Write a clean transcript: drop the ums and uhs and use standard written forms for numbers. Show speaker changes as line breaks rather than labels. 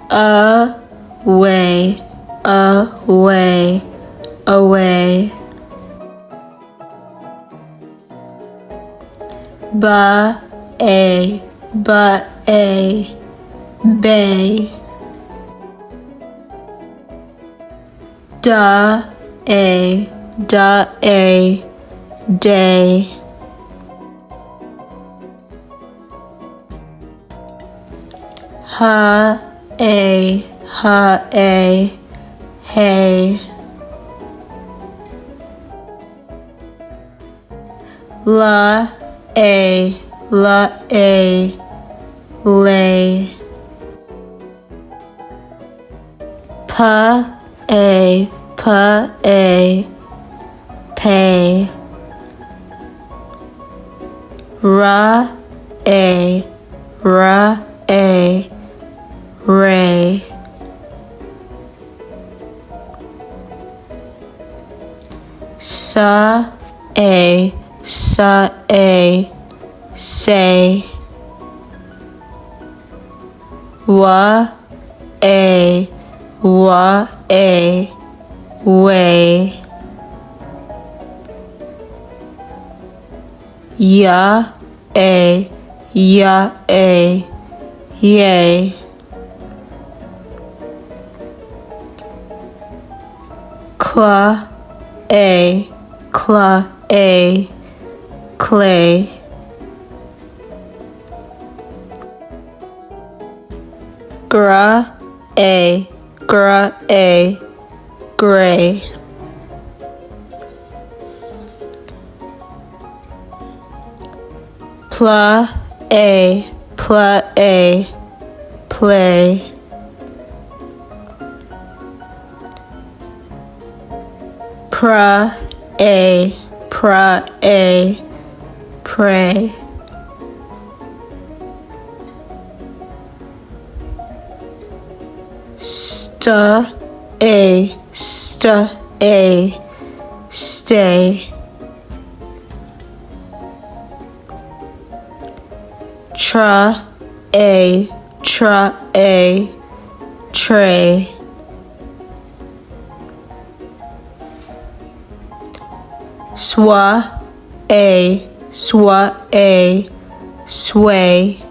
away, away, away. Ba-a, ba-a, bay. Da-a, da-a, day. Ha-a, ha-a, hay. La-a, la-a, lay. Pa-a, pa-a, pay. Ra-a, ra-a, ray. Sa-a, sa-a, say. Wa-a, wa-a, way. Ya-a, ya-a, yay. Cla-a, cla-a, clay. Gra-a, gra-a, gray. Pla-a, pla-a, play. Pra-a, pra-a, pray. Sta-a, sta-a, stay. Tra-a, tra-a, tray. Swa-a, swa-a, sway.